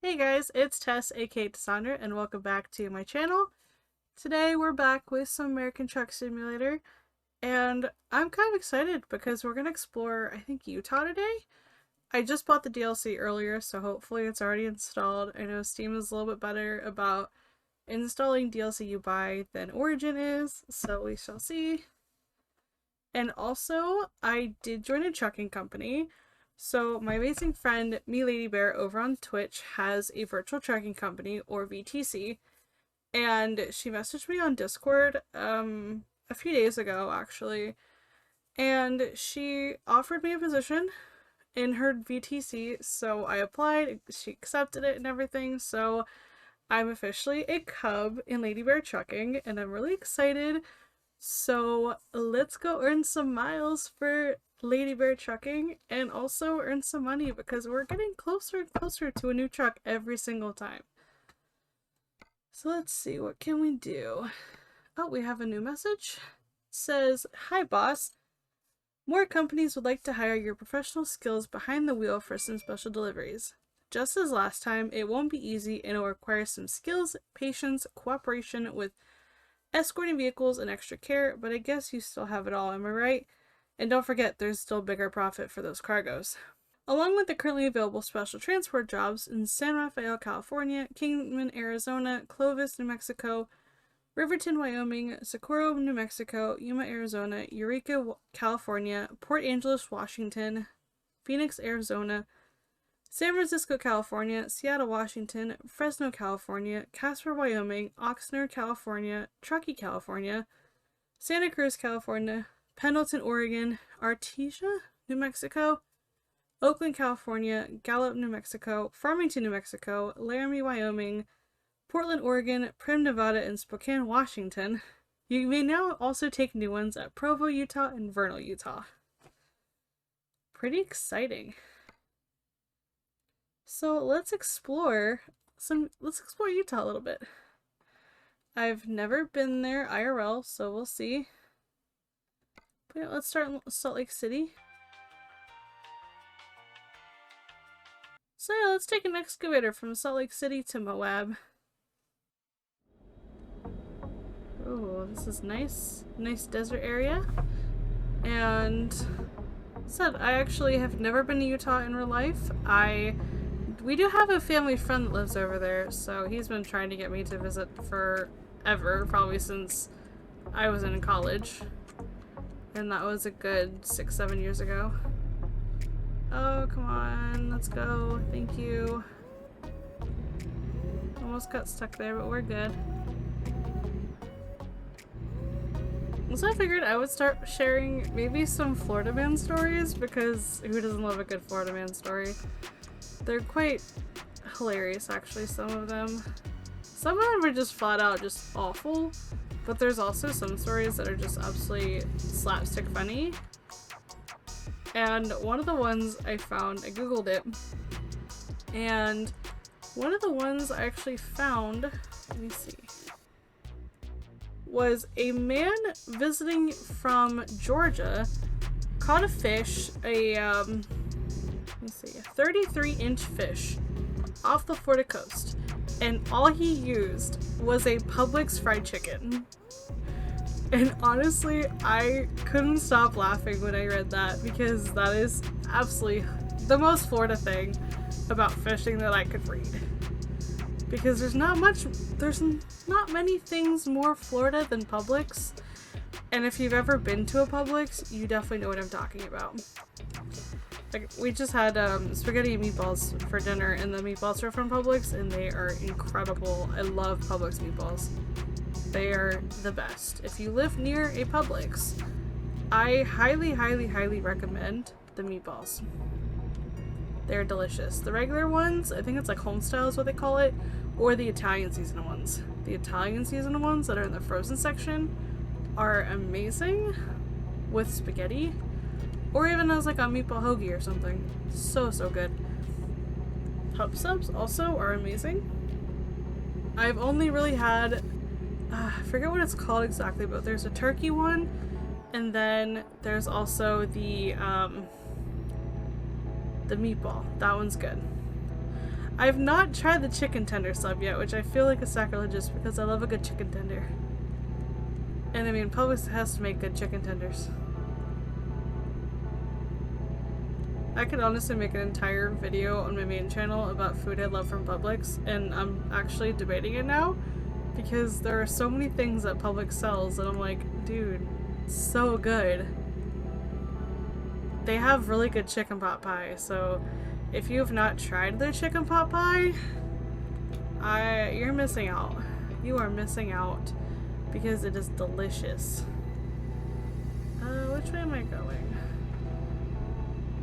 Hey guys, it's Tess, aka Cassandra, and welcome back to my channel. Today we're back with some American Truck Simulator, and I'm kind of excited because we're going to explore, I think, Utah today. I just bought the DLC earlier, so hopefully it's already installed. I know Steam is a little bit better about installing DLC you buy than Origin is, so we shall see. And also, I did join a trucking company. So my amazing friend, Me Lady Bear, over on Twitch has a virtual trucking company, or VTC, and she messaged me on Discord a few days ago, actually, and she offered me a position in her VTC, so I applied, she accepted it and everything, so I'm officially a cub in Lady Bear Trucking, and I'm really excited. So let's go earn some miles for Lady Bear Trucking and also earn some money because we're getting closer and closer to a new truck every single time. So let's see, what can we do? Oh, we have a new message. It says, "Hi boss. More companies would like to hire your professional skills behind the wheel for some special deliveries. Just as last time, it won't be easy and it will require some skills, patience, cooperation with escorting vehicles and extra care, but I guess you still have it all, am I right? And don't forget, there's still bigger profit for those cargoes." Along with the currently available special transport jobs in San Rafael, California, Kingman, Arizona, Clovis, New Mexico, Riverton, Wyoming, Socorro, New Mexico, Yuma, Arizona, Eureka, California, Port Angeles, Washington, Phoenix, Arizona, San Francisco, California, Seattle, Washington, Fresno, California, Casper, Wyoming, Oxnard, California, Truckee, California, Santa Cruz, California, Pendleton, Oregon, Artesia, New Mexico, Oakland, California, Gallup, New Mexico, Farmington, New Mexico, Laramie, Wyoming, Portland, Oregon, Primm, Nevada, and Spokane, Washington. You may now also take new ones at Provo, Utah, and Vernal, Utah. Pretty exciting. So let's explore Utah a little bit. I've never been there IRL, so we'll see. But yeah, let's start in Salt Lake City. So yeah, let's take an excavator from Salt Lake City to Moab. Oh, this is nice. Nice desert area. And said, I actually have never been to Utah in real life. We do have a family friend that lives over there, so he's been trying to get me to visit forever, probably since I was in college. And that was a good 6-7 years ago. Oh, come on, let's go. Thank you. Almost got stuck there, but we're good. So I figured I would start sharing maybe some Florida man stories, because who doesn't love a good Florida man story? They're quite hilarious, actually, some of them. Some of them are just flat out just awful, but there's also some stories that are just absolutely slapstick funny. And one of the ones I found, I googled it, and one of the ones I actually found, let me see, was a man visiting from Georgia caught a fish, a 33-inch fish off the Florida coast, and all he used was a Publix fried chicken. And honestly, I couldn't stop laughing when I read that, because that is absolutely the most Florida thing about fishing that I could read. Because there's not many things more Florida than Publix. And if you've ever been to a Publix, you definitely know what I'm talking about. Like, we just had spaghetti and meatballs for dinner, and the meatballs are from Publix, and they are incredible. I love Publix meatballs. They are the best. If you live near a Publix, I highly, highly, highly recommend the meatballs. They're delicious. The regular ones, I think it's like homestyle is what they call it, or the Italian seasoned ones. The Italian seasoned ones that are in the frozen section are amazing with spaghetti, or even as like a meatball hoagie or something. So, so good. Hub subs also are amazing. I've only really had, I forget what it's called exactly, but there's a turkey one, and then there's also the meatball. That one's good. I've not tried the chicken tender sub yet, which I feel like is sacrilegious because I love a good chicken tender. And I mean, Publix has to make good chicken tenders. I could honestly make an entire video on my main channel about food I love from Publix, and I'm actually debating it now because there are so many things that Publix sells and I'm like, dude, it's so good. They have really good chicken pot pie, so if you have not tried their chicken pot pie, you're missing out. You are missing out because it is delicious. Which way am I going?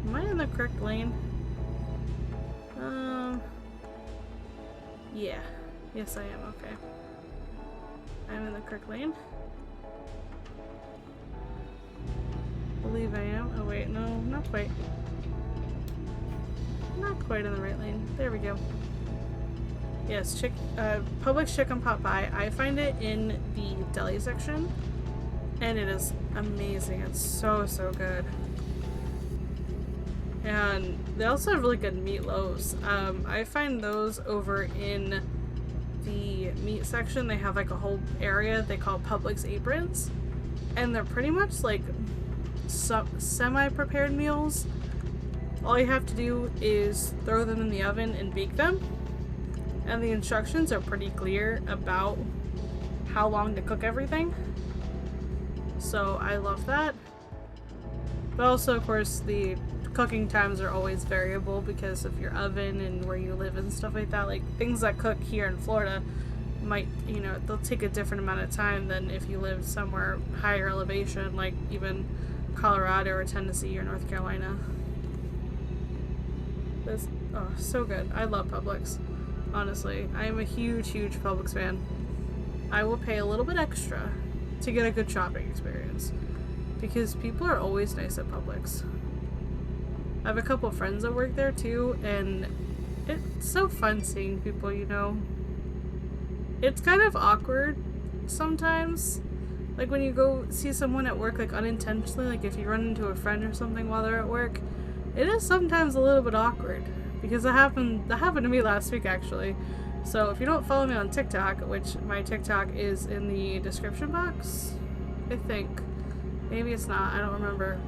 Am I in the correct lane? Yeah. Yes, I am. Okay. I'm in the correct lane. Believe I am. Oh wait, no, not quite. Not quite in the right lane. There we go. Yes, Publix chicken pot pie. I find it in the deli section, and it is amazing. It's so good. And they also have really good meatloaves. I find those over in the meat section. They have like a whole area they call Publix aprons, and they're pretty much like semi-prepared meals. All you have to do is throw them in the oven and bake them, and the instructions are pretty clear about how long to cook everything. So I love that. But also, of course, the cooking times are always variable because of your oven and where you live and stuff like that. Like, things that cook here in Florida might, you know, they'll take a different amount of time than if you lived somewhere higher elevation, like even Colorado or Tennessee or North Carolina. This, oh, so good. I love Publix. Honestly, I am a huge Publix fan. I will pay a little bit extra to get a good shopping experience because people are always nice at Publix. I have a couple friends that work there too, and it's so fun seeing people, you know. It's kind of awkward sometimes, like when you go see someone at work, like unintentionally, like if you run into a friend or something while they're at work, it is sometimes a little bit awkward because that happened to me last week actually. So if you don't follow me on TikTok, which my TikTok is in the description box, I think. Maybe it's not, I don't remember.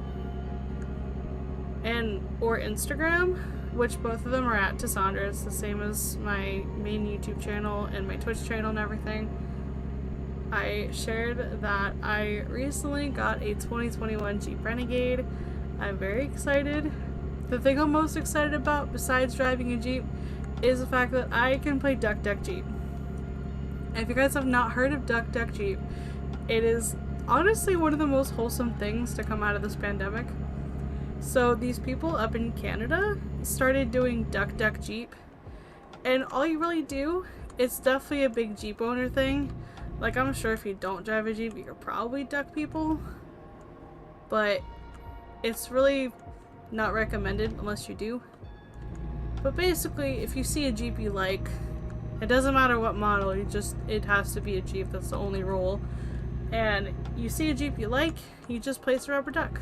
Or Instagram, which both of them are at Tassandra. It's the same as my main YouTube channel and my Twitch channel and everything. I shared that I recently got a 2021 Jeep Renegade. I'm very excited. The thing I'm most excited about, besides driving a Jeep, is the fact that I can play Duck Duck Jeep. And if you guys have not heard of Duck Duck Jeep, it is honestly one of the most wholesome things to come out of this pandemic. So these people up in Canada started doing Duck Duck Jeep, and all you really do, it's definitely a big Jeep owner thing. Like, I'm sure if you don't drive a Jeep, you could probably duck people, but it's really not recommended unless you do. But basically, if you see a Jeep you like, it doesn't matter what model, it has to be a Jeep. That's the only rule. And you see a Jeep you like, you just place a rubber duck.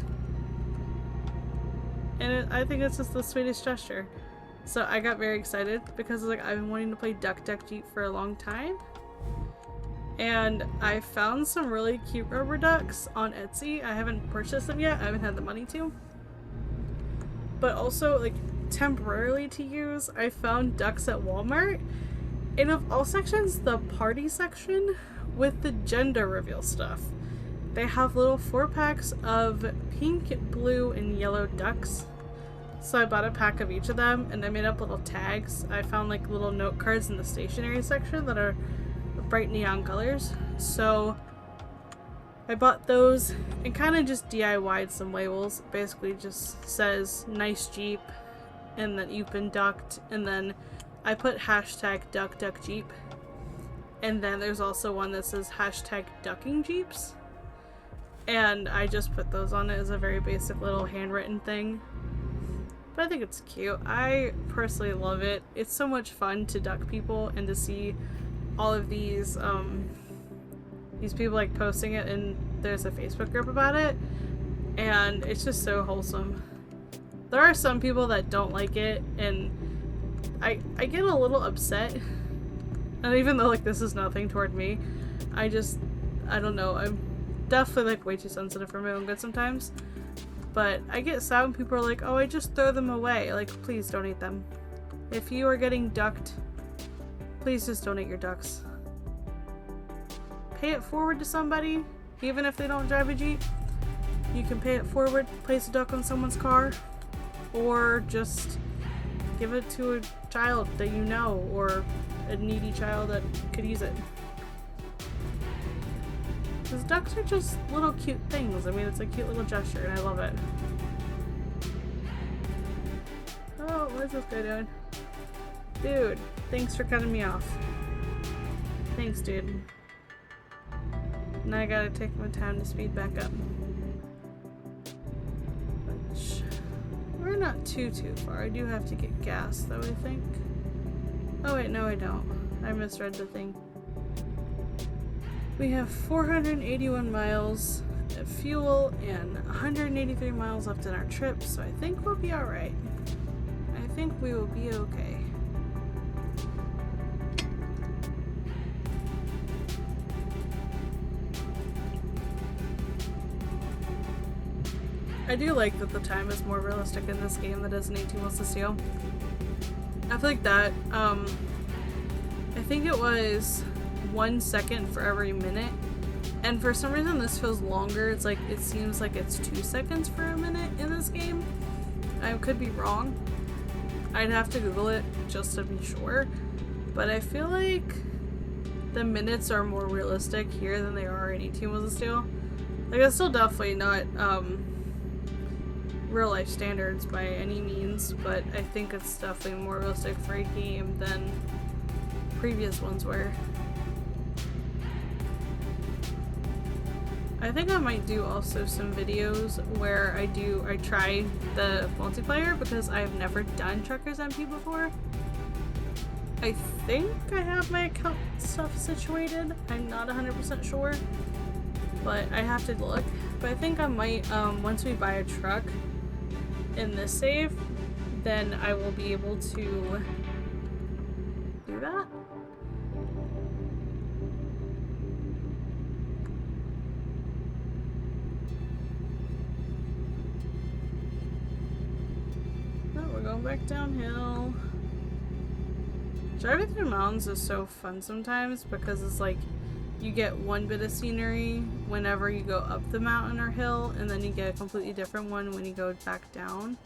And I think it's just the sweetest gesture. So I got very excited because like I've been wanting to play Duck Duck Jeep for a long time. And I found some really cute rubber ducks on Etsy. I haven't purchased them yet. I haven't had the money to. But also, like, temporarily to use, I found ducks at Walmart. And of all sections, the party section with the gender reveal stuff. They have little 4-packs of pink, blue, and yellow ducks. So I bought a pack of each of them, and I made up little tags. I found like little note cards in the stationery section that are bright neon colors. So I bought those and kind of just DIY'd some labels. It basically just says nice Jeep, and then you've been ducked, and then I put hashtag Duck Duck Jeep. And then there's also one that says hashtag ducking Jeeps. And I just put those on it as a very basic little handwritten thing. But I think it's cute. I personally love it. It's so much fun to duck people and to see all of these people like posting it, and there's a Facebook group about it. And it's just so wholesome. There are some people that don't like it, and I get a little upset. And even though, like, this is nothing toward me, I don't know, I'm definitely, like, way too sensitive for my own good sometimes. But I get sad when people are like, oh, I just throw them away. Like, please don't eat them. If you are getting ducked, please just don't eat your ducks. Pay it forward to somebody, even if they don't drive a Jeep. You can pay it forward, place a duck on someone's car, or just give it to a child that you know, or a needy child that could use it. Because ducks are just little cute things. I mean, it's a cute little gesture, and I love it. Oh, what is this guy doing? Dude, thanks for cutting me off. Thanks, dude. Now I gotta take my time to speed back up. Which, we're not too far. I do have to get gas, though, I think. Oh wait, no I don't. I misread the thing. We have 481 miles of fuel and 183 miles left in our trip, so I think we'll be alright. I think we will be okay. I do like that the time is more realistic in this game than it is in 18 Wheels to Steal. I feel like that, I think it was 1 second for every minute, and for some reason this feels longer. It's like, it seems like it's 2 seconds for a minute in this game. I could be wrong. I'd have to Google it just to be sure, but I feel like the minutes are more realistic here than they are in 18 Wheels to Steal. Like, it's still definitely not, real life standards by any means, but I think it's definitely more realistic for a game than previous ones were. I think I might do also some videos where I try the multiplayer, because I've never done Truckers MP before. I think I have my account stuff situated. I'm not 100% sure, but I have to look. But I think I might, once we buy a truck in this save, then I will be able to do that. Oh, we're going back downhill. Driving through mountains is so fun sometimes, because it's like you get one bit of scenery whenever you go up the mountain or hill, and then you get a completely different one when you go back down.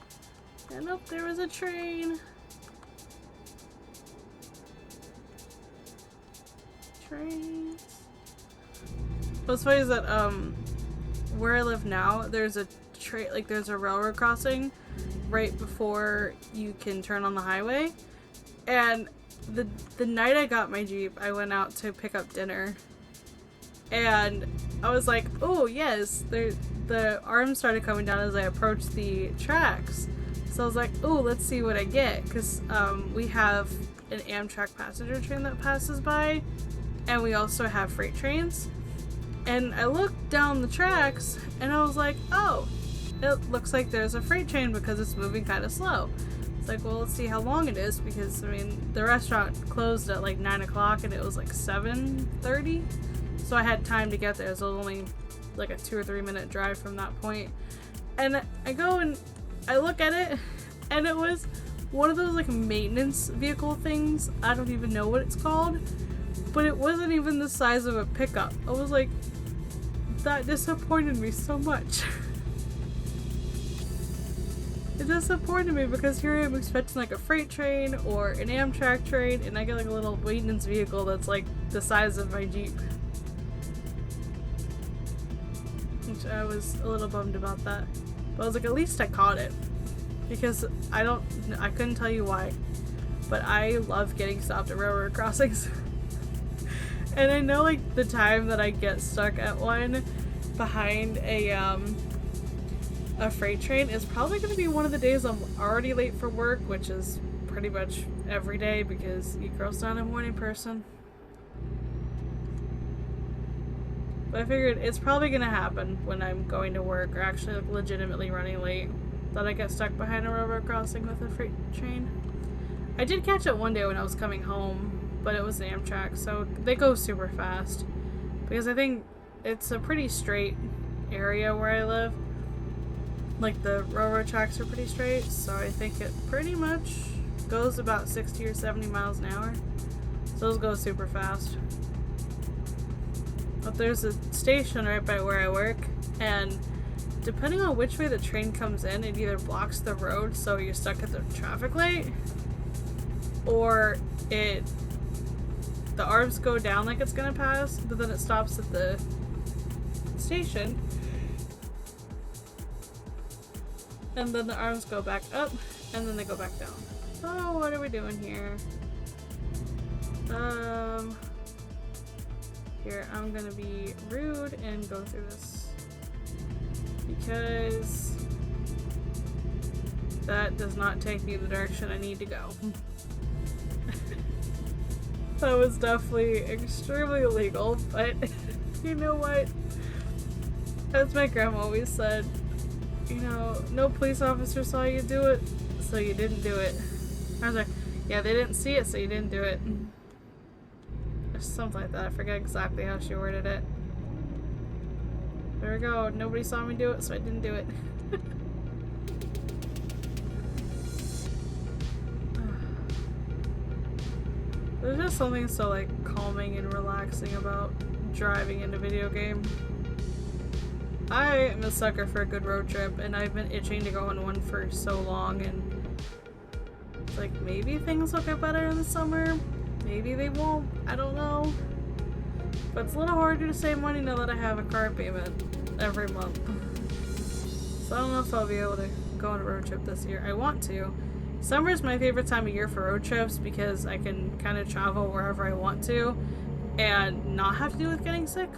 And oh, there was a train. Trains. What's funny is that where I live now, there's a there's a railroad crossing right before you can turn on the highway. And the night I got my Jeep, I went out to pick up dinner. And I was like, oh yes, the arms started coming down as I approached the tracks. So I was like, oh, let's see what I get, because we have an Amtrak passenger train that passes by, and we also have freight trains. And I looked down the tracks, and I was like, oh, it looks like there's a freight train because it's moving kind of slow. It's like, well, let's see how long it is, because, I mean, the restaurant closed at like 9 o'clock, and it was like 7:30. So I had time to get there, so it was only like a 2 or 3 minute drive from that point. And I go and I look at it, and it was one of those like maintenance vehicle things. I don't even know what it's called, but it wasn't even the size of a pickup. I was like, that disappointed me so much. It disappointed me, because here I'm expecting like a freight train or an Amtrak train, and I get like a little maintenance vehicle that's like the size of my Jeep. Which I was a little bummed about that. But I was like, at least I caught it. Because I couldn't tell you why, but I love getting stopped at railroad crossings. And I know like the time that I get stuck at one behind a freight train is probably going to be one of the days I'm already late for work, which is pretty much every day, because you girls not a morning person. But I figured it's probably going to happen when I'm going to work, or actually like legitimately running late, that I get stuck behind a railroad crossing with a freight train. I did catch it one day when I was coming home, but it was an Amtrak, so they go super fast. Because I think it's a pretty straight area where I live. Like, the railroad tracks are pretty straight, so I think it pretty much goes about 60 or 70 miles an hour. So those go super fast. But there's a station right by where I work, and depending on which way the train comes in, it either blocks the road so you're stuck at the traffic light, or the arms go down like it's gonna pass, but then it stops at the station, and then the arms go back up, and then they go back down. So what are we doing here? Here, I'm gonna be rude and go through this, because that does not take me the direction I need to go. That was definitely extremely illegal, but you know what? As my grandma always said, you know, no police officer saw you do it, so you didn't do it. I was like, yeah, they didn't see it, so you didn't do it. Something like that. I forget exactly how she worded it. There we go. Nobody saw me do it, so I didn't do it. There's just something so like calming and relaxing about driving in a video game. I am a sucker for a good road trip, and I've been itching to go on one for so long, and it's like, maybe things will get better in the summer. Maybe they won't. I don't know. But it's a little harder to save money now that I have a car payment every month. So I don't know if I'll be able to go on a road trip this year. I want to. Summer is my favorite time of year for road trips because I can kind of travel wherever I want to and not have to deal with getting sick.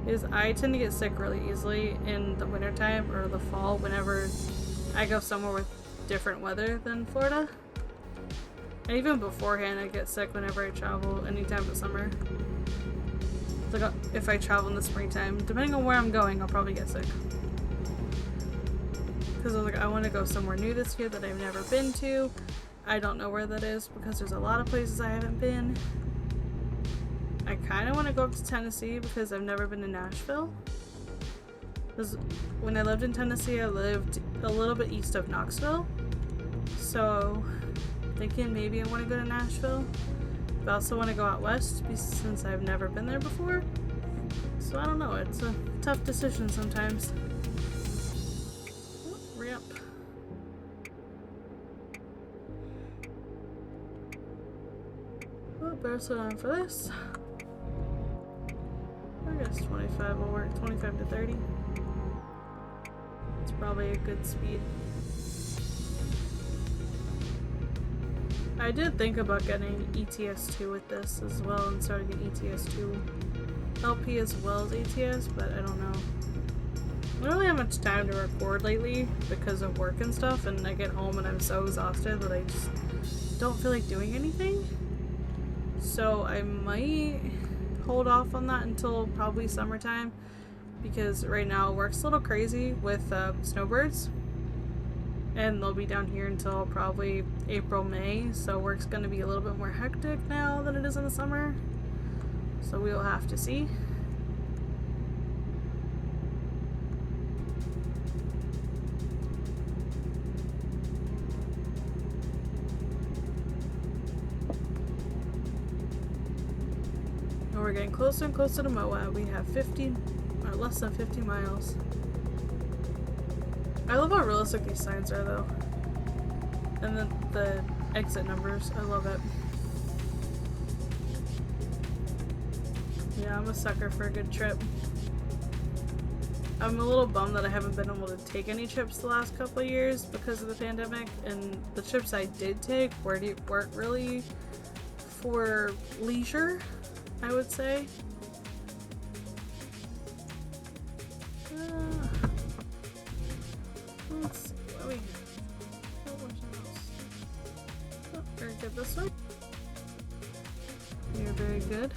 Because I tend to get sick really easily in the wintertime or the fall whenever I go somewhere with different weather than Florida. And even beforehand, I get sick whenever I travel anytime but summer. Like, if I travel in the springtime, depending on where I'm going, I'll probably get sick. Because I was like, I want to go somewhere new this year that I've never been to. I don't know where that is because there's a lot of places I haven't been. I kind of want to go up to Tennessee because I've never been to Nashville. Because when I lived in Tennessee, I lived a little bit east of Knoxville. So thinking maybe I want to go to Nashville. But I also want to go out west since I've never been there before. So I don't know, it's a tough decision sometimes. Ramp. Oh, better slow down for this. I guess 25 will work, 25 to 30. It's probably a good speed. I did think about getting ETS2 with this as well and starting an ETS2 LP as well as ATS, but I don't know. I don't really have much time to record lately because of work and stuff, and I get home and I'm so exhausted that I just don't feel like doing anything. So I might hold off on that until probably summertime, because right now work's a little crazy with snowbirds. And they'll be down here until probably April, May, so work's going to be a little bit more hectic now than it is in the summer. So we'll have to see. And we're getting closer and closer to Moab. We have 50, or less than 50 miles. I love how realistic these signs are, though. And then the exit numbers, I love it. Yeah, I'm a sucker for a good trip. I'm a little bummed that I haven't been able to take any trips the last couple of years because of the pandemic, and the trips I did take weren't really for leisure, I would say. Let's see, what we got? Oh, very good this way. You're very good.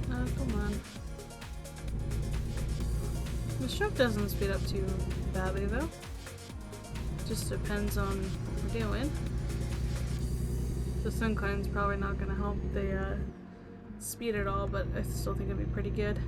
Come on. The truck doesn't speed up too badly though. Just depends on what we're doing. The syncline's probably not going to help the speed at all, but I still think it'd be pretty good.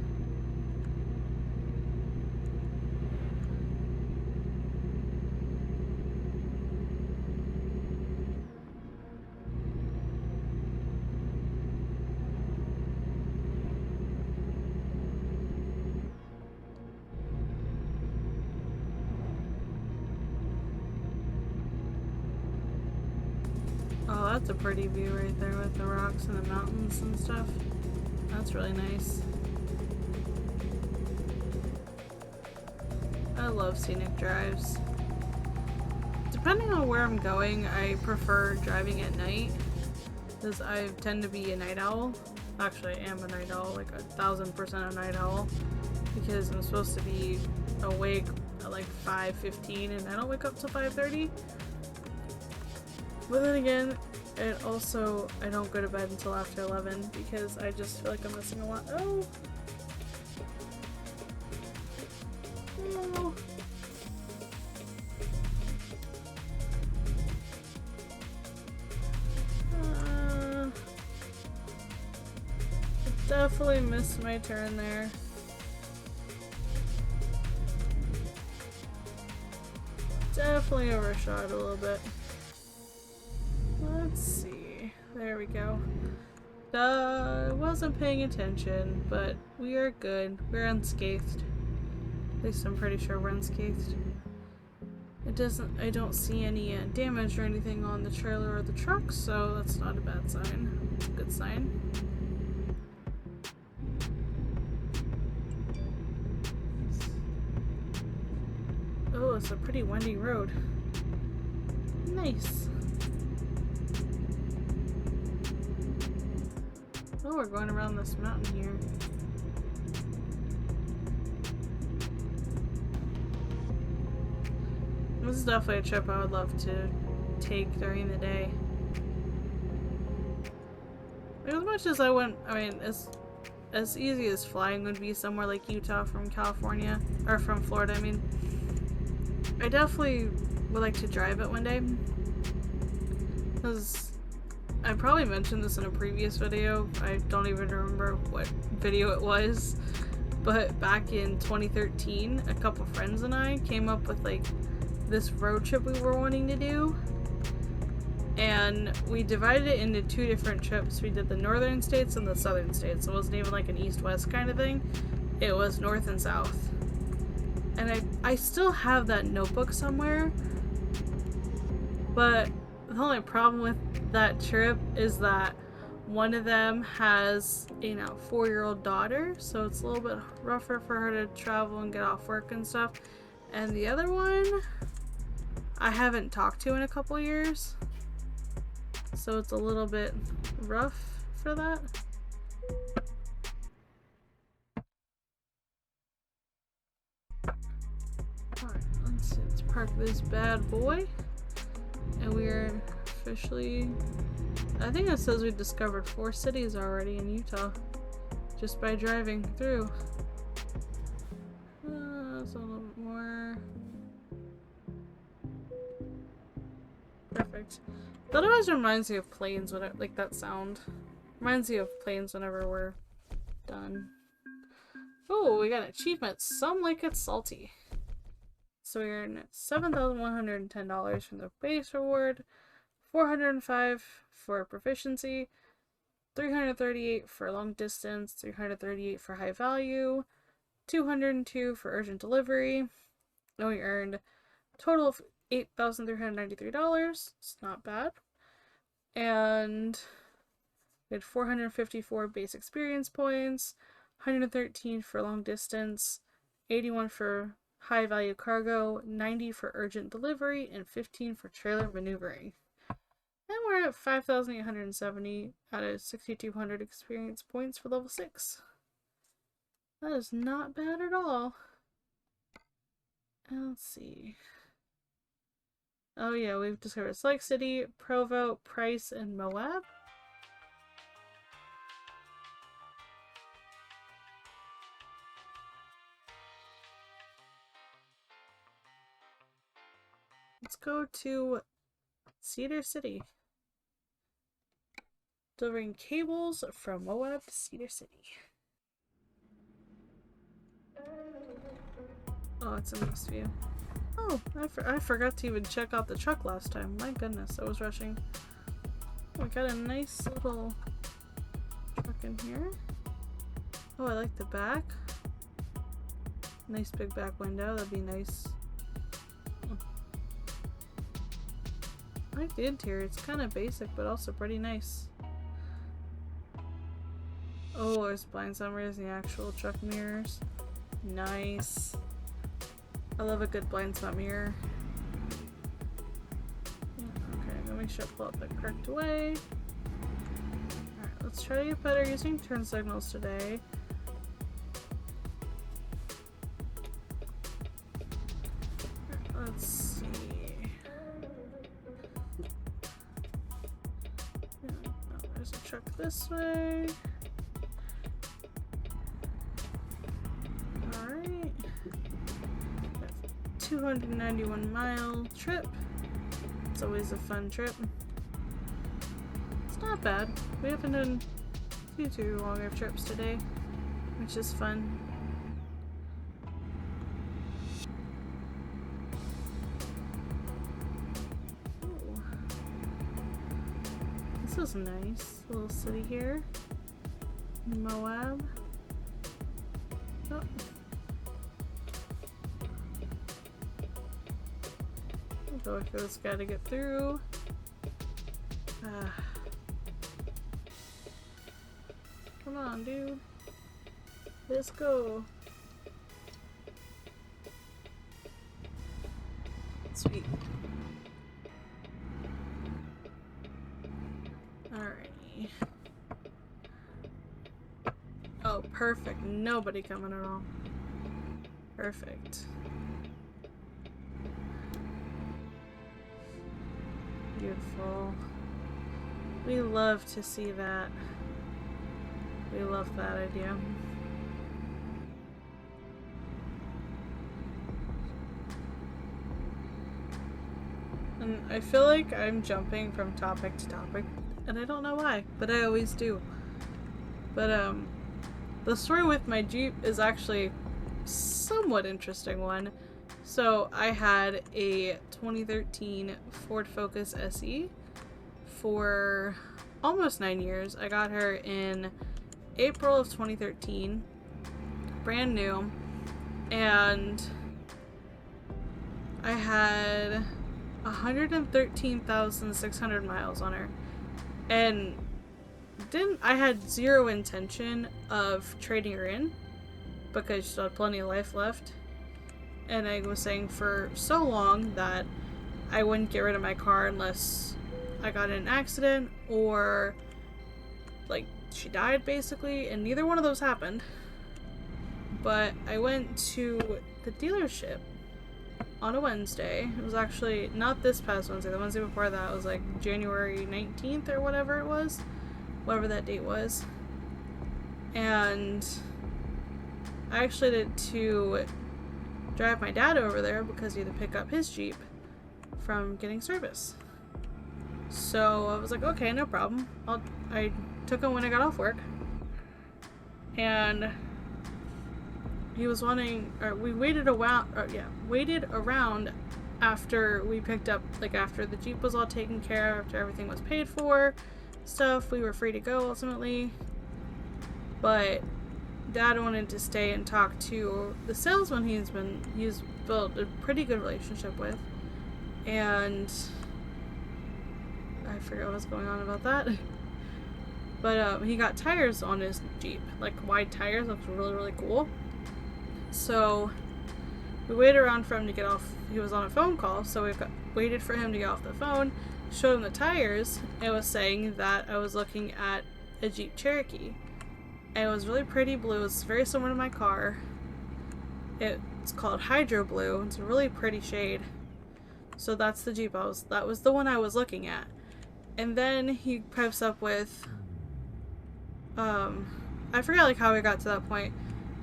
Oh, that's a pretty view right there with the rocks and the mountains and stuff. That's really nice. I love scenic drives. Depending on where I'm going, I prefer driving at night, because I tend to be a night owl. Actually, I am a night owl, like 1000% a night owl, because I'm supposed to be awake at like 5:15 and I don't wake up till 5:30. But then again, and also I don't go to bed until after 11 because I just feel like I'm missing a lot. Oh! No! Definitely missed my turn there. Definitely overshot a little bit. Let's see. There we go. Wasn't paying attention, but we are good. We're unscathed. At least I'm pretty sure we're unscathed. I don't see any damage or anything on the trailer or the truck, so that's not a bad sign. It's a good sign. Oh, it's a pretty windy road. Nice. Oh, we're going around this mountain here. This is definitely a trip I would love to take during the day. As much as I wouldn't, I mean, as easy as flying would be somewhere like Utah from California, or from Florida, I mean, I definitely would like to drive it one day. Because I probably mentioned this in a previous video. I don't even remember what video it was. But back in 2013, a couple friends and I came up with like this road trip we were wanting to do. And we divided it into two different trips. We did the northern states and the southern states. It wasn't even like an east-west kind of thing. It was north and south. And I still have that notebook somewhere. But the only problem with that trip is that one of them has a now 4-year-old daughter, so it's a little bit rougher for her to travel and get off work and stuff. And the other one, I haven't talked to in a couple years, so it's a little bit rough for that. Alright, let's park this bad boy. And we are officially, I think it says we've discovered 4 cities already in Utah just by driving through. That's a little bit more. Perfect. That always reminds me of planes, when like that sound. Reminds me of planes whenever we're done. Oh, we got an achievement. Some like it salty. So we earned $7,110 from the base reward, $405 for proficiency, $338 for long distance, $338 for high value, $202 for urgent delivery, and we earned a total of $8,393. It's not bad. And we had 454 base experience points, 113 for long distance, 81 for high value cargo, 90 for urgent delivery, and 15 for trailer maneuvering. And we're at 5,870 out of 6,200 experience points for level 6. That is not bad at all. Let's see. Oh yeah, we've discovered Select City, Provo, Price, and Moab. Let's go to Cedar City. Delivering cables from Moab to Cedar City. Oh, it's a nice view. Oh, I forgot to even check out the truck last time. My goodness, I was rushing. Oh, we got a nice little truck in here. Oh, I like the back. Nice big back window, that'd be nice. Oh. I like the interior, it's kind of basic but also pretty nice. Oh, there's blind sunroofs and the actual truck mirrors. Nice. I love a good blind spot mirror. Yeah, okay, let me make sure I pull up the correct way. Alright, let's try to get better using turn signals today. Right, let's see. Yeah, oh, there's a truck this way. 291-mile trip. It's always a fun trip. It's not bad. We haven't done too long of trips today, which is fun. Ooh. This is nice. Little city here. Moab. Oh. Go for this guy to get through. Come on, dude. Let's go. Sweet. Alrighty. Oh, perfect. Nobody coming at all. Perfect. Beautiful. We love to see that. We love that idea. And I feel like I'm jumping from topic to topic, and I don't know why, but I always do. But the story with my Jeep is actually somewhat interesting one. So I had a 2013 Ford Focus SE for almost 9 years. I got her in April of 2013, brand new, and I had 113,600 miles on her, and I had zero intention of trading her in because she still had plenty of life left. And I was saying for so long that I wouldn't get rid of my car unless I got in an accident or like she died basically, and neither one of those happened. But I went to the dealership on a Wednesday. It was actually not this past Wednesday, the Wednesday before that. It was like January 19th or whatever it was, whatever that date was. And I actually did to drive my dad over there because he had to pick up his Jeep from getting service. So I was like, okay, no problem. I took him when I got off work. And he was wanting, or we waited around after we picked up, like after the Jeep was all taken care of, after everything was paid for, stuff, we were free to go ultimately. But Dad wanted to stay and talk to the salesman he's built a pretty good relationship with, and I forget what's going on about that. But he got tires on his Jeep, like wide tires, looks really, really cool. So we waited around for him to get off. He was on a phone call, so we waited for him to get off the phone, showed him the tires, and was saying that I was looking at a Jeep Cherokee. And it was really pretty blue. It's very similar to my car. It's called Hydro Blue. It's a really pretty shade. So that's the Jeep that was the one I was looking at. And then he pipes up with, I forget like how we got to that point,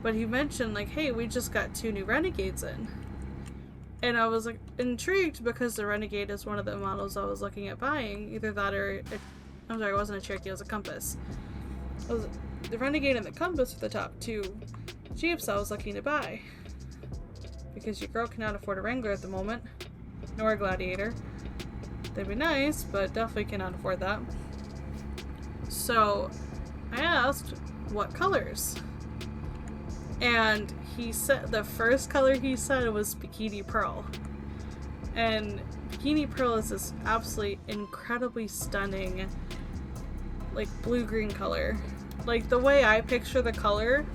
but he mentioned like, hey, we just got 2 new Renegades in. And I was like intrigued because the Renegade is one of the models I was looking at buying. Either that or I'm sorry, it wasn't a Cherokee, it was a Compass. The Renegade and the Compass were the top two Jeeps I was looking to buy. Because your girl cannot afford a Wrangler at the moment, nor a Gladiator. They'd be nice, but definitely cannot afford that. So I asked what colors. And he said the first color he said was Bikini Pearl. And Bikini Pearl is this absolutely incredibly stunning, like, blue-green color. Like, the way I picture the color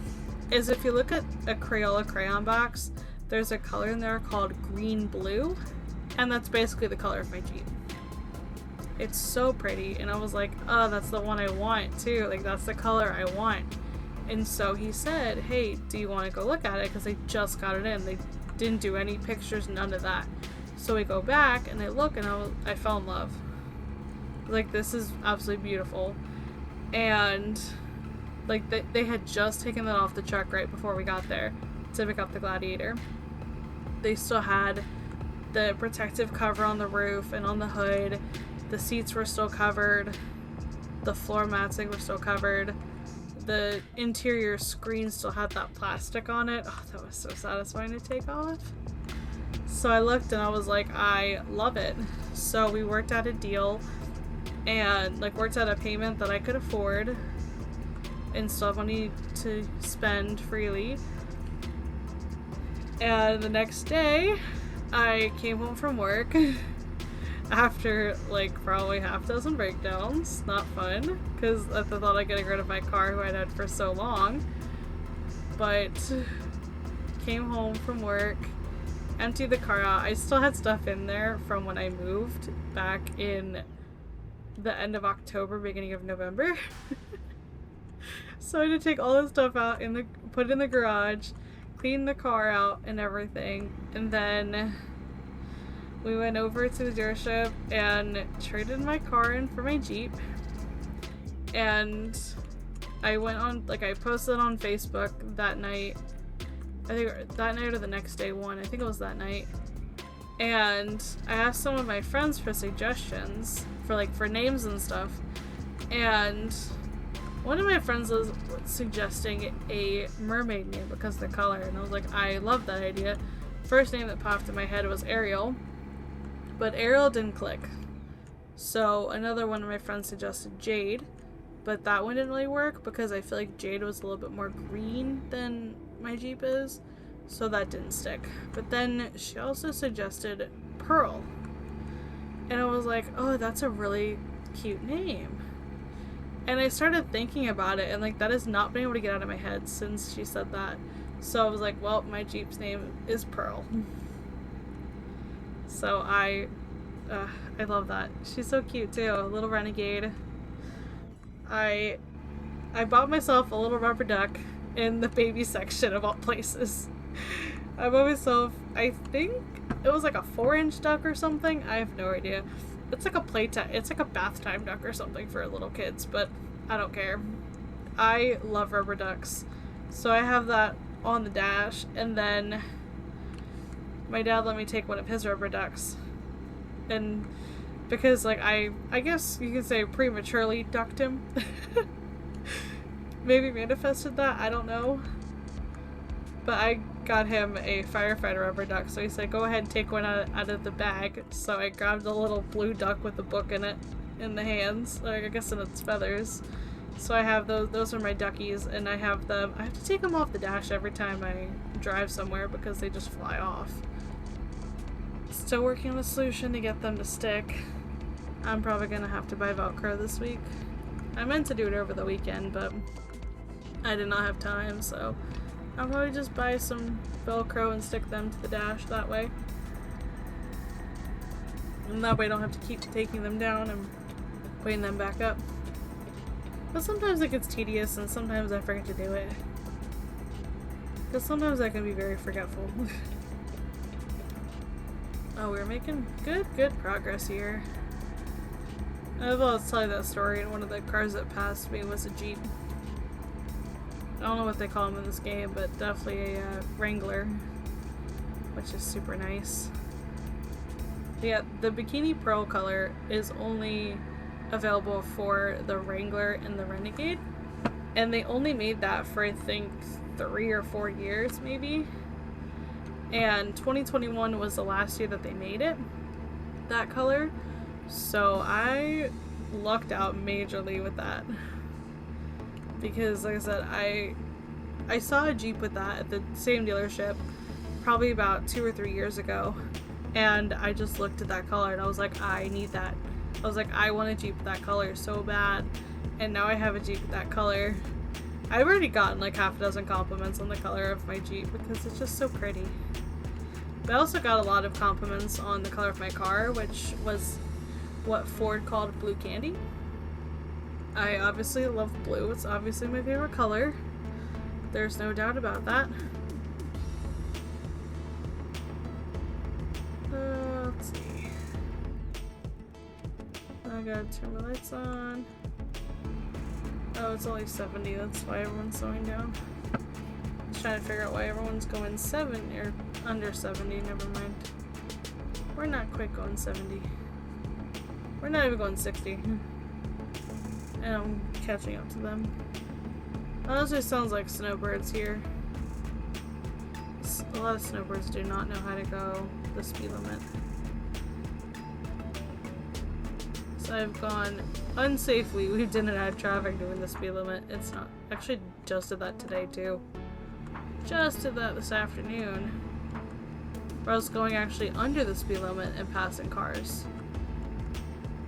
is if you look at a Crayola crayon box, there's a color in there called green-blue, and that's basically the color of my Jeep. It's so pretty, and I was like, oh, that's the one I want, too. Like, that's the color I want. And so he said, hey, do you want to go look at it? Because they just got it in. They didn't do any pictures, none of that. So we go back, and I look, and I fell in love. Like, this is absolutely beautiful. And, like, they had just taken that off the truck right before we got there to pick up the Gladiator. They still had the protective cover on the roof and on the hood. The seats were still covered. The floor mats were still covered. The interior screen still had that plastic on it. Oh, that was so satisfying to take off. So I looked and I was like, I love it. So we worked out a deal and like worked out a payment that I could afford and still have money to spend freely. And the next day I came home from work after like probably half a dozen breakdowns. Not fun, because I thought I'd get rid of my car who I'd had for so long. But came home from work, emptied the car out. I still had stuff in there from when I moved back in the end of October, beginning of November. So I had to take all this stuff out and put it in the garage, clean the car out and everything, and then we went over to the dealership and traded my car in for my Jeep. And I went on, like, I posted on Facebook that night. I think that night or the next day one. I think it was that night. And I asked some of my friends for suggestions for names and stuff. And one of my friends was suggesting a mermaid name because of the color. And I was like, I love that idea. First name that popped in my head was Ariel. But Ariel didn't click. So another one of my friends suggested Jade, but that one didn't really work because I feel like Jade was a little bit more green than my Jeep is, so that didn't stick. But then she also suggested Pearl, and I was like, oh, that's a really cute name. And I started thinking about it, and like that has not been able to get out of my head since she said that. So I was like, well, my Jeep's name is Pearl. So I love that. She's so cute too, a little Renegade. I bought myself a little rubber duck in the baby section of all places. I bought myself, I think it was like a 4-inch duck or something. I have no idea. It's like it's like a bath time duck or something for little kids, but I don't care. I love rubber ducks. So I have that on the dash, and then my dad let me take one of his rubber ducks, and because like I guess you could say prematurely ducked him. Maybe manifested that, I don't know. But I got him a firefighter rubber duck, so he said go ahead and take one out of the bag. So I grabbed a little blue duck with a book in it, in the hands, like I guess in its feathers. So I have those are my duckies, and I have to take them off the dash every time I drive somewhere because they just fly off. Still working on a solution to get them to stick. I'm probably gonna have to buy Velcro this week. I meant to do it over the weekend, but I did not have time, so I'll probably just buy some Velcro and stick them to the dash that way. And that way I don't have to keep taking them down and putting them back up. But sometimes it gets tedious and sometimes I forget to do it. Because sometimes I can be very forgetful. Oh, we're making good progress here. I'll tell you that story. And one of the cars that passed me was a Jeep. I don't know what they call them in this game, but definitely a Wrangler. which is super nice. Yeah, the Bikini Pearl color is only available for the Wrangler and the Renegade, and they only made that for I think 3 or 4 years maybe, and 2021 was the last year that they made it, that color, so I lucked out majorly with that, because like I said, I saw a Jeep with that at the same dealership probably about 2 or 3 years ago, and I just looked at that color and I was like, I need that. I was like, I want a Jeep with that color so bad, and now I have a Jeep with that color. I've already gotten like half a dozen compliments on the color of my Jeep because it's just so pretty. But I also got a lot of compliments on the color of my car, which was what Ford called blue candy. I obviously love blue. It's obviously my favorite color. There's no doubt about that. Let's see. I gotta turn my lights on. Oh, it's only 70. That's why everyone's slowing down. I was trying to figure out why everyone's going 70 or under 70. Never mind. We're not quite going 70. We're not even going 60. And I'm catching up to them. Honestly, sounds like snowbirds here. A lot of snowbirds do not know how to go the speed limit. So I've gone unsafely. We didn't have traffic doing the speed limit. It's not. Actually, just did that today too. Just did that this afternoon. Where I was going actually under the speed limit and passing cars.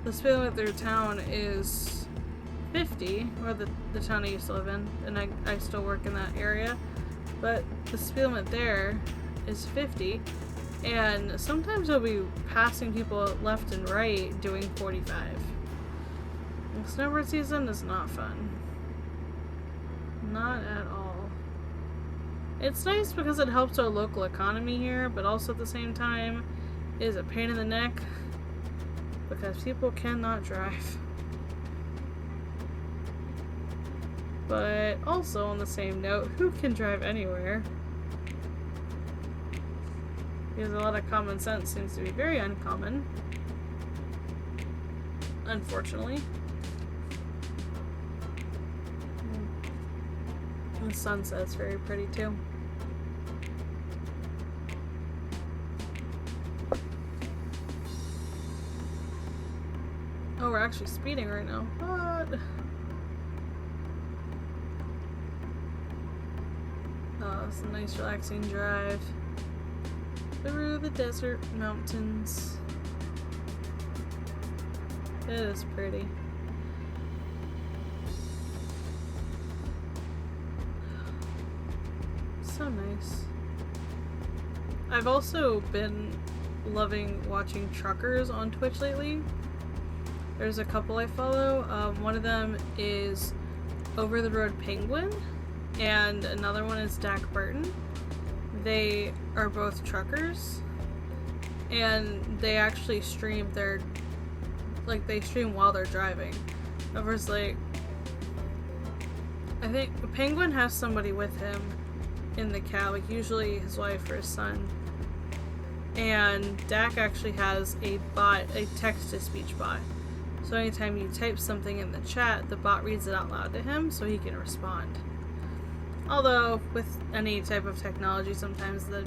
The speed limit through town is 50, or the town I used to live in, and I still work in that area. But the speed limit there is 50, and sometimes I'll be passing people left and right doing 45. And snowboard season is not fun. Not at all. It's nice because it helps our local economy here, but also at the same time is a pain in the neck because people cannot drive. But also on the same note, who can drive anywhere? Because a lot of common sense seems to be very uncommon. Unfortunately. The sunset's very pretty too. Oh, we're actually speeding right now. What? Oh, it's a nice relaxing drive through the desert mountains. It is pretty. So nice. I've also been loving watching truckers on Twitch lately. There's a couple I follow. One of them is Over the Road Penguin, and another one is Dak Burton. They are both truckers, and they actually stream their, like, they stream while they're driving. Over like, I think Penguin has somebody with him in the cab, like usually his wife or his son. And Dak actually has a bot, a text-to-speech bot. So anytime you type something in the chat, the bot reads it out loud to him so he can respond. Although, with any type of technology, sometimes the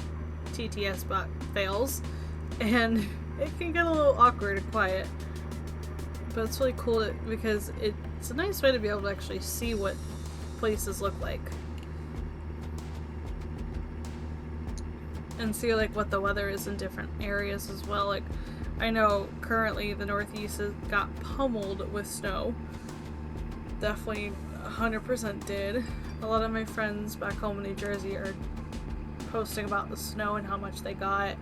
TTS bot fails, and it can get a little awkward and quiet. But it's really cool because it's a nice way to be able to actually see what places look like. And see, like, what the weather is in different areas as well. Like, I know currently the Northeast has got pummeled with snow. Definitely 100% did. A lot of my friends back home in New Jersey are posting about the snow and how much they got.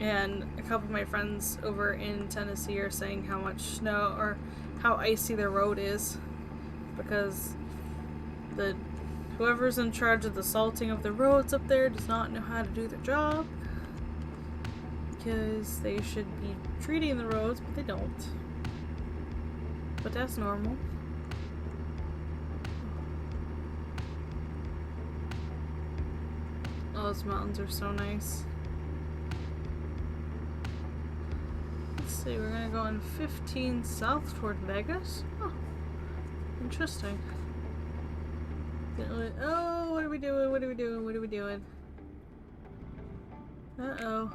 And a couple of my friends over in Tennessee are saying how much snow or how icy their road is. Because whoever's in charge of the salting of the roads up there does not know how to do their job. Because they should be treating the roads, but they don't. But that's normal. Oh, those mountains are so nice. see, we're gonna go on 15 south toward Vegas. Oh, interesting. Oh, what are we doing? What are we doing? What are we doing? Uh-oh.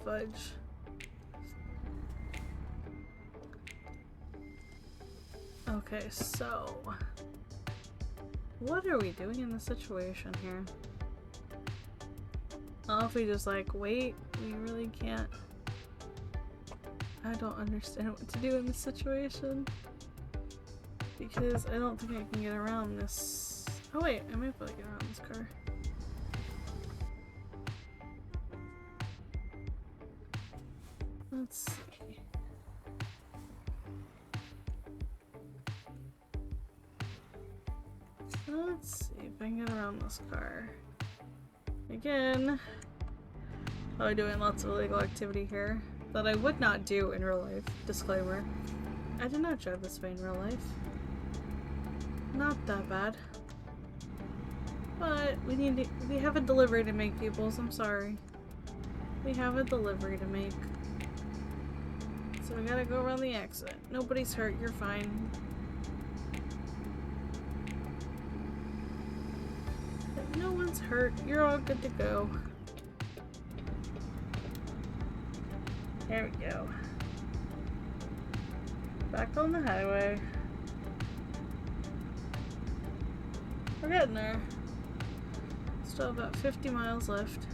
Fudge. Okay, so what are we doing in this situation here? Oh, if we just like wait, we really can't. I don't understand what to do in this situation because I don't think I can get around this. Oh wait, I might be able to get around this car. Let's see. Let's see if I can get around this car. Again, probably doing lots of illegal activity here that I would not do in real life. Disclaimer. I did not drive this way in real life. Not that bad. But we have a delivery to make, peoples. I'm sorry. We have a delivery to make. So we gotta go around the exit. Nobody's hurt, you're fine. If no one's hurt, you're all good to go. There we go. Back on the highway. We're getting there. Still about 50 miles left.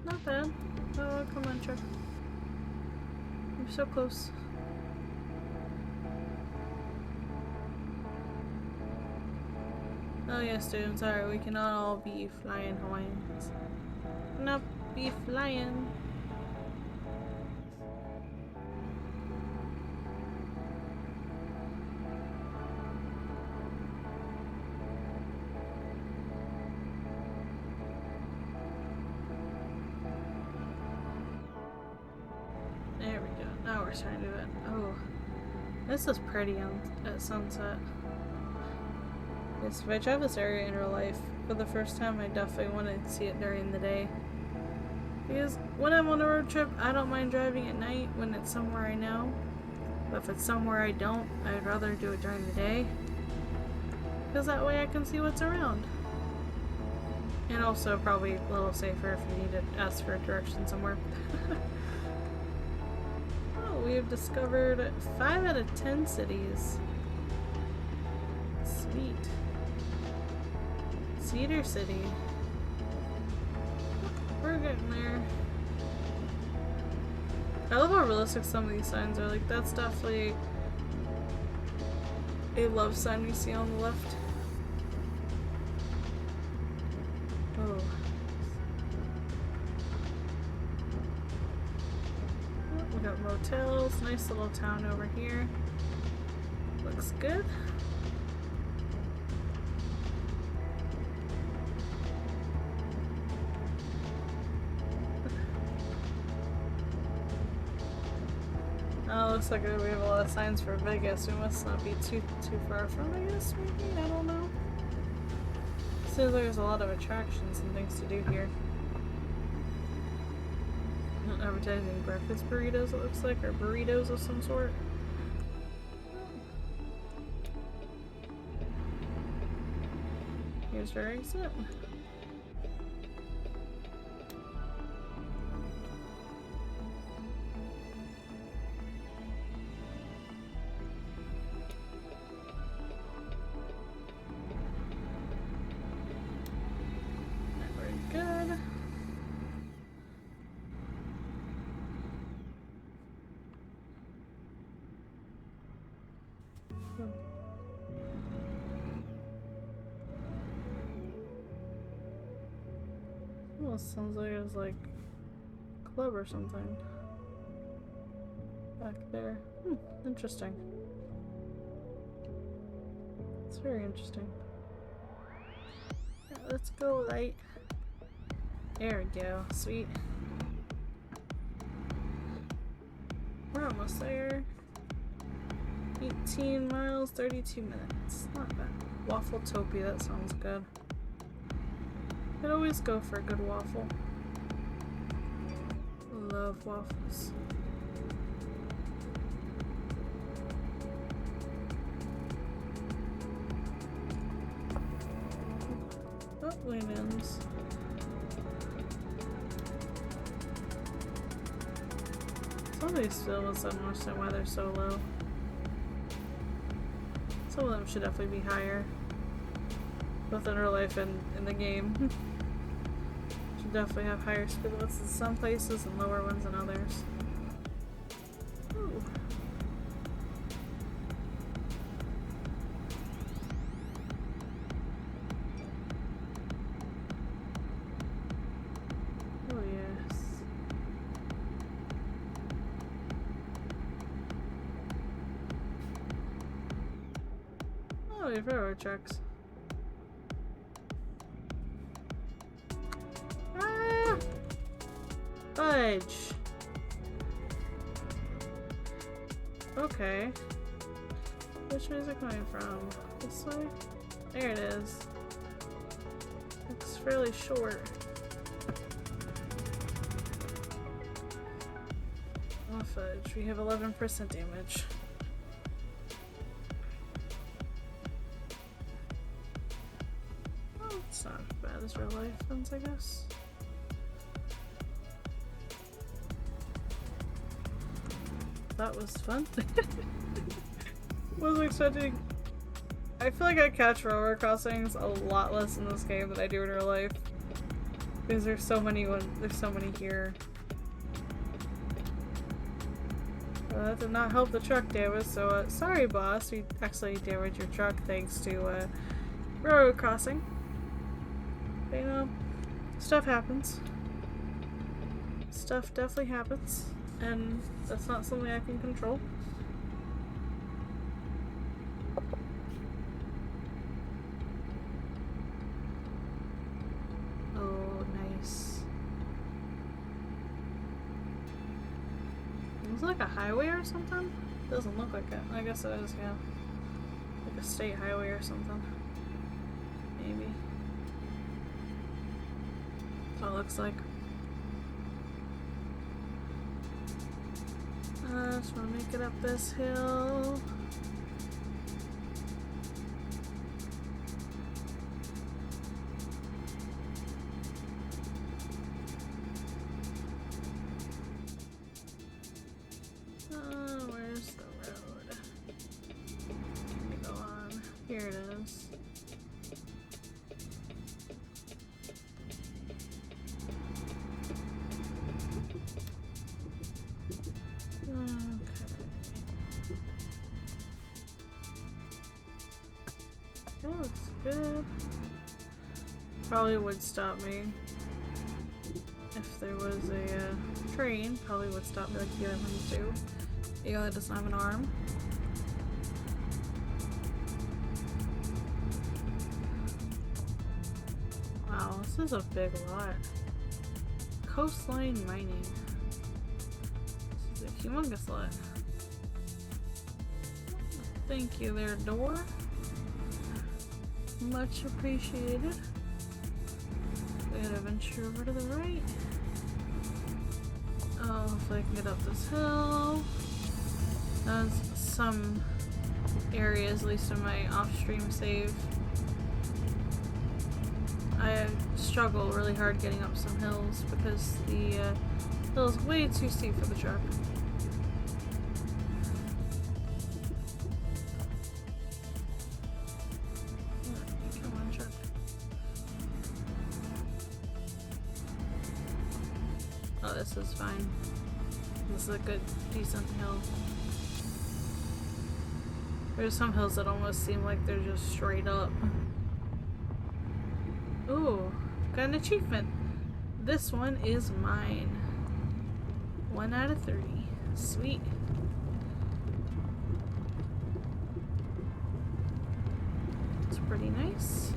Not bad. Oh, come on, truck. You're so close. Oh yes, dude, I'm sorry, we cannot all be flying Hawaiians. Not be flying. There we go. Now we're trying to do it. Oh, this is pretty at sunset. Yes, if I drive this area in real life for the first time, I definitely want to see it during the day. Because when I'm on a road trip, I don't mind driving at night when it's somewhere I know. But if it's somewhere I don't, I'd rather do it during the day. Because that way I can see what's around. And also probably a little safer if you need to ask for a direction somewhere. Oh, we have discovered 5 out of 10 cities. Sweet. Cedar City. We're getting there. I love how realistic some of these signs are. Like, that's definitely a love sign we see on the left. Oh. We got motels. Nice little town over here. Looks good. Oh, looks like we have a lot of signs for Vegas. We must not be too far from Vegas, maybe? I don't know. Seems like there's a lot of attractions and things to do here. Advertising breakfast burritos, it looks like, or burritos of some sort. Here's our exit. Well, sounds like it was like a club or something back there. Interesting. It's very interesting. Yeah, let's go right. There we go. Sweet. We're almost there. 18 miles, 32 minutes. Not bad. Waffletopia, that sounds good. I'd always go for a good waffle. love waffles. Oh, lean-ins. Some of these fields, I don't understand why they're so low. Some of them should definitely be higher. Both in real life and in the game. Should definitely have higher speed limits in some places and lower ones in others. Ooh. Oh yes. Oh, your railroad tracks. Ah! Fudge! Okay. Which way is it coming from? This way? There it is. It's fairly short. Oh, fudge. We have 11% damage. Oh, it's not as bad as real life ones, I guess. That was fun. Wasn't expecting. I feel like I catch railroad crossings a lot less in this game than I do in real life. Because there's so many here. That did not help the truck damage, so sorry boss, you actually damaged your truck thanks to railroad crossing. But you know, stuff happens. Stuff definitely happens, and that's not something I can control. Oh, nice. Is it like a highway or something? Doesn't look like it. I guess it is, yeah. Like a state highway or something. Maybe. That's what it looks like. Just wanna make it up this hill. Where's the road? Let me go on. Here it is. That looks good. Probably would stop me if there was a train. Probably would stop me like the other ones do. Yeah, it doesn't have an arm. Wow, this is a big lot. Coastline mining. This is a humongous lot. Thank you there, door. Much appreciated. We gotta venture over to the right. Oh, hopefully I can get up this hill. There's some areas, at least in my off-stream save. I struggle really hard getting up some hills because the hill is way too steep for the truck. This is fine. This is a good, decent hill. There's some hills that almost seem like they're just straight up. Ooh, got an achievement. This one is mine. 1 out of 3. Sweet. It's pretty nice.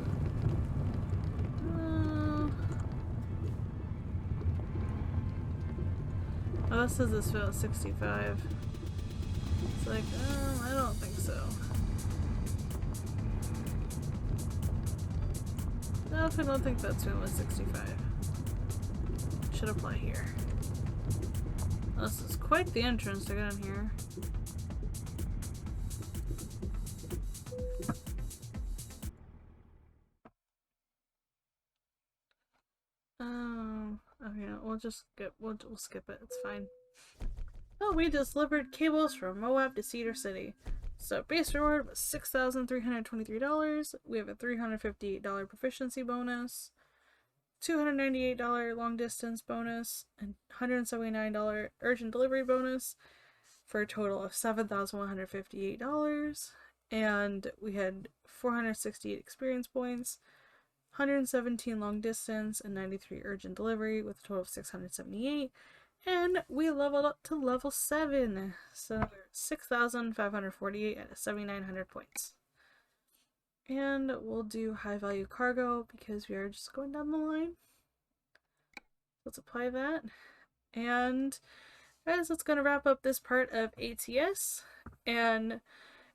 Oh, this says this fell at 65. It's like, I don't think so. No, I don't think that's film was 65. Should apply here. This is quite the entrance to get in here. Okay, we'll skip it. It's fine. Oh, we just delivered cables from Moab to Cedar City. So base reward was $6,323. We have a $358 proficiency bonus, $298 long distance bonus, and $179 urgent delivery bonus for a total of $7,158. And we had 468 experience points, 117 long distance, and 93 urgent delivery with a total of 678. And we leveled up to level 7. So 6,548 at 7,900 points. And we'll do high value cargo because we are just going down the line. Let's apply that. And guys, that's going to wrap up this part of ATS. And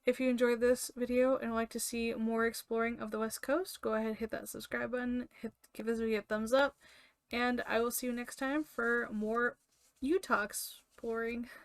if you enjoyed this video and would like to see more exploring of the West Coast, go ahead and hit that subscribe button, give this video a thumbs up, and I will see you next time for more Utah exploring.